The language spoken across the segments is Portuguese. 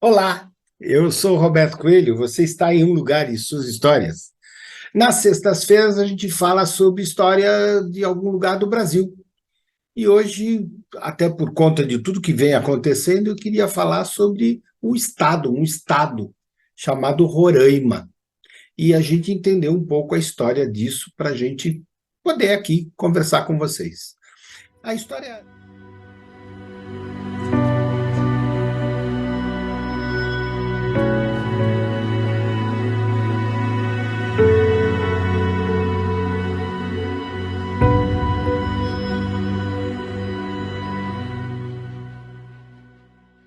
Olá, eu sou o Roberto Coelho, você está em um lugar e suas histórias. Nas sextas-feiras a gente fala sobre história de algum lugar do Brasil. E hoje, até por conta de tudo que vem acontecendo, eu queria falar sobre um estado chamado Roraima. E a gente entender um pouco a história disso para a gente poder aqui conversar com vocês. A história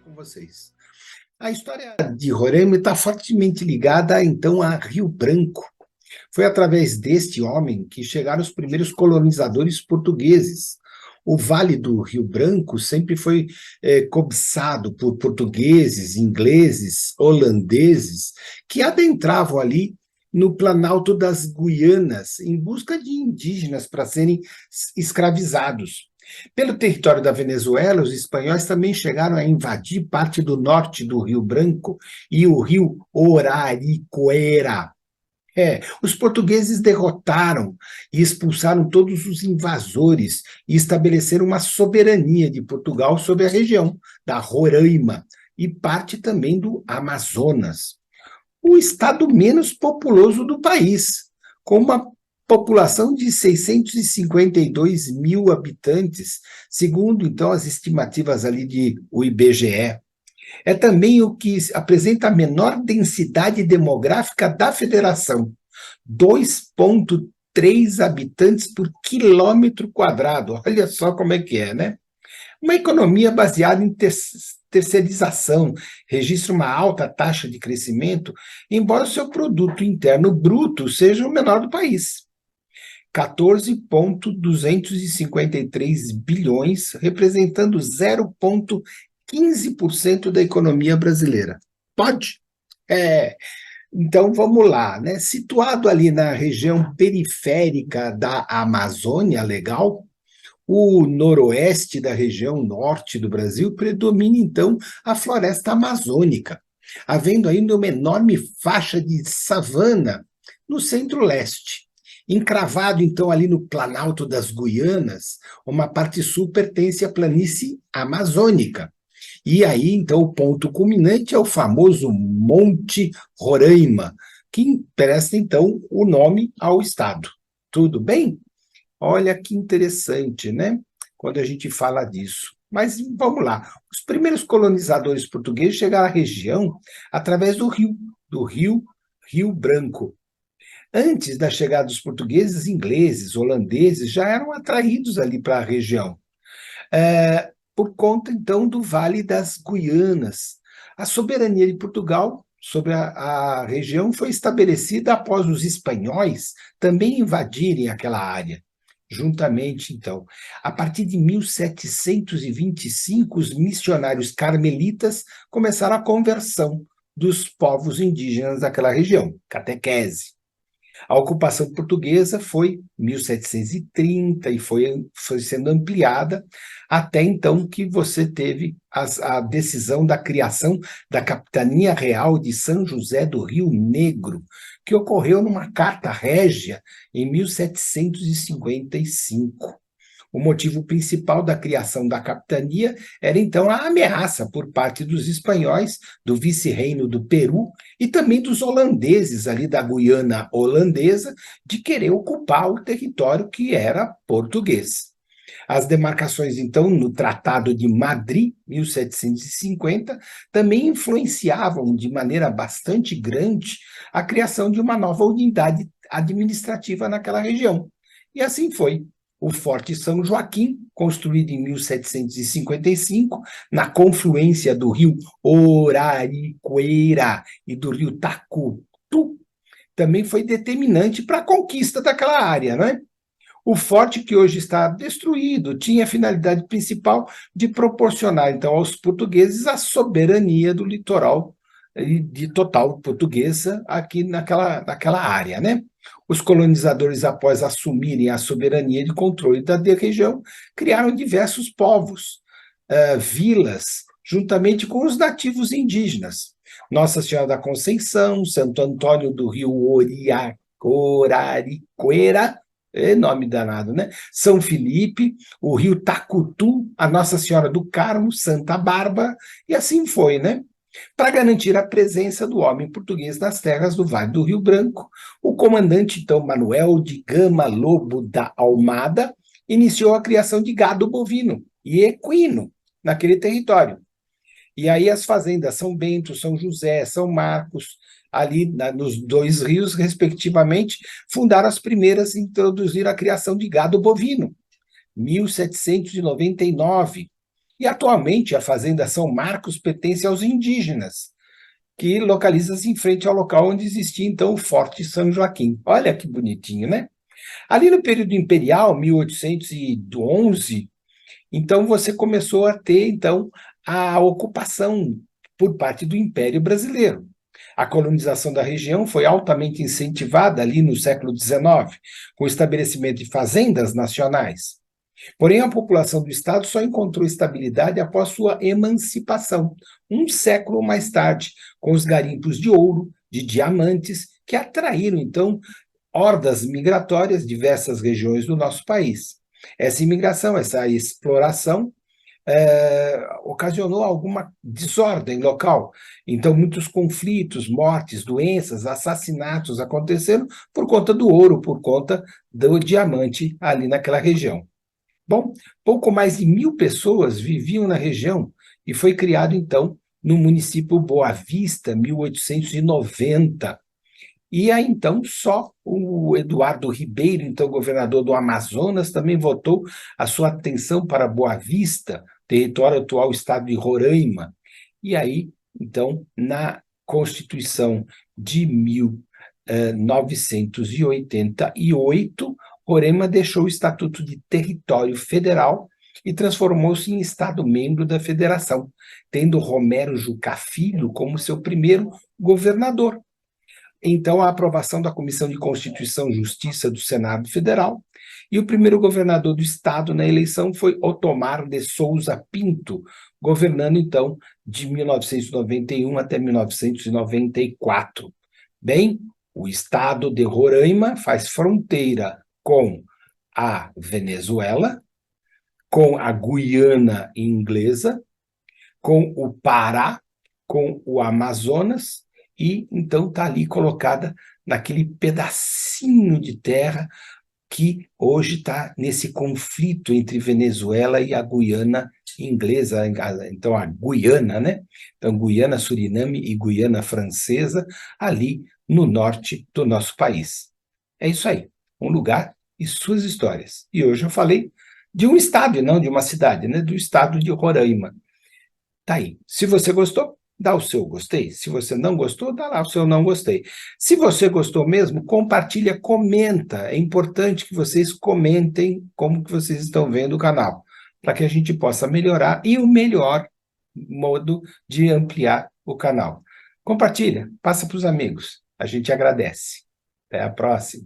com vocês. A história de Roraima está fortemente ligada, então, a Rio Branco. Foi através deste homem que chegaram os primeiros colonizadores portugueses. O Vale do Rio Branco sempre foi cobiçado por portugueses, ingleses, holandeses, que adentravam ali no Planalto das Guianas em busca de indígenas para serem escravizados. Pelo território da Venezuela, os espanhóis também chegaram a invadir parte do norte do Rio Branco e o rio Oraricoera. Os portugueses derrotaram e expulsaram todos os invasores e estabeleceram uma soberania de Portugal sobre a região da Roraima e parte também do Amazonas, o estado menos populoso do país, com uma população de 652 mil habitantes, segundo, então, as estimativas ali de o IBGE. É também o que apresenta a menor densidade demográfica da federação, 2,3 habitantes por quilômetro quadrado. Olha só como é que é, né? Uma economia baseada em terceirização, registra uma alta taxa de crescimento, embora o seu produto interno bruto seja o menor do país. 14,253 bilhões, representando 0,15% da economia brasileira. Pode? Então vamos lá, né? Situado ali na região periférica da Amazônia Legal, o noroeste da região norte do Brasil predomina então a floresta amazônica, havendo ainda uma enorme faixa de savana no centro-leste. Encravado então ali no Planalto das Guianas, uma parte sul pertence à planície amazônica. E aí, então, o ponto culminante é o famoso Monte Roraima, que empresta, então, o nome ao estado. Tudo bem? Olha que interessante, né? Quando a gente fala disso. Mas vamos lá. Os primeiros colonizadores portugueses chegaram à região através do rio Branco. Antes da chegada dos portugueses, ingleses, holandeses já eram atraídos ali para a região, por conta, então, do Vale das Guianas. A soberania de Portugal sobre a região foi estabelecida após os espanhóis também invadirem aquela área. Juntamente, então, a partir de 1725, os missionários carmelitas começaram a conversão dos povos indígenas daquela região, catequese. A ocupação portuguesa foi em 1730 e foi sendo ampliada até então que você teve a decisão da criação da Capitania Real de São José do Rio Negro, que ocorreu numa carta régia em 1755. O motivo principal da criação da capitania era então a ameaça por parte dos espanhóis, do vice-reino do Peru e também dos holandeses ali da Guiana holandesa, de querer ocupar o território que era português. As demarcações, então, no Tratado de Madrid, 1750, também influenciavam de maneira bastante grande a criação de uma nova unidade administrativa naquela região. E assim foi. O Forte São Joaquim, construído em 1755, na confluência do rio Oraricoeira e do rio Tacutu, também foi determinante para a conquista daquela área, né? O forte, que hoje está destruído, tinha a finalidade principal de proporcionar, então, aos portugueses a soberania do litoral de total portuguesa aqui naquela área, né? Os colonizadores, após assumirem a soberania de controle da região, criaram diversos povos, vilas juntamente com os nativos indígenas. Nossa Senhora da Conceição, Santo Antônio do Rio Orariqueira, é nome danado, né? São Felipe, o Rio Tacutu, a Nossa Senhora do Carmo, Santa Bárbara, e assim foi, né? Para garantir a presença do homem português nas terras do Vale do Rio Branco, o comandante, então, Manuel de Gama Lobo da Almada, iniciou a criação de gado bovino e equino naquele território. E aí as fazendas São Bento, São José, São Marcos, ali nos dois rios, respectivamente, fundaram as primeiras e introduziram a criação de gado bovino, 1799. E atualmente a fazenda São Marcos pertence aos indígenas, que localiza-se em frente ao local onde existia então o Forte São Joaquim. Olha que bonitinho, né? Ali no período imperial, 1811, então você começou a ter então a ocupação por parte do Império Brasileiro. A colonização da região foi altamente incentivada ali no século XIX, com o estabelecimento de fazendas nacionais. Porém, a população do Estado só encontrou estabilidade após sua emancipação, um século mais tarde, com os garimpos de ouro, de diamantes, que atraíram, então, hordas migratórias de diversas regiões do nosso país. Essa imigração, essa exploração, ocasionou alguma desordem local. Então, muitos conflitos, mortes, doenças, assassinatos aconteceram por conta do ouro, por conta do diamante ali naquela região. Bom, pouco mais de 1.000 pessoas viviam na região e foi criado, então, no município Boa Vista, 1890. E aí, então, só o Eduardo Ribeiro, então governador do Amazonas, também votou a sua atenção para Boa Vista, território atual estado de Roraima. E aí, então, na Constituição de 1988, Roraima deixou o Estatuto de Território Federal e transformou-se em Estado-membro da Federação, tendo Romero Jucá Filho como seu primeiro governador. Então, a aprovação da Comissão de Constituição e Justiça do Senado Federal, e o primeiro governador do estado na eleição foi Otomar de Souza Pinto, governando, então, de 1991 até 1994. Bem, o estado de Roraima faz fronteira com a Venezuela, com a Guiana Inglesa, com o Pará, com o Amazonas, e então está ali colocada naquele pedacinho de terra que hoje está nesse conflito entre Venezuela e a Guiana Inglesa, então a Guiana, né? Então Guiana, Suriname e Guiana Francesa, ali no norte do nosso país. É isso aí, um lugar e suas histórias. E hoje eu falei de um estado e não de uma cidade, né? Do estado de Roraima. Tá aí. Se você gostou, dá o seu gostei. Se você não gostou, dá lá o seu não gostei. Se você gostou mesmo, compartilha, comenta. É importante que vocês comentem como que vocês estão vendo o canal, para que a gente possa melhorar e o melhor modo de ampliar o canal. Compartilha, passa para os amigos. A gente agradece. Até a próxima.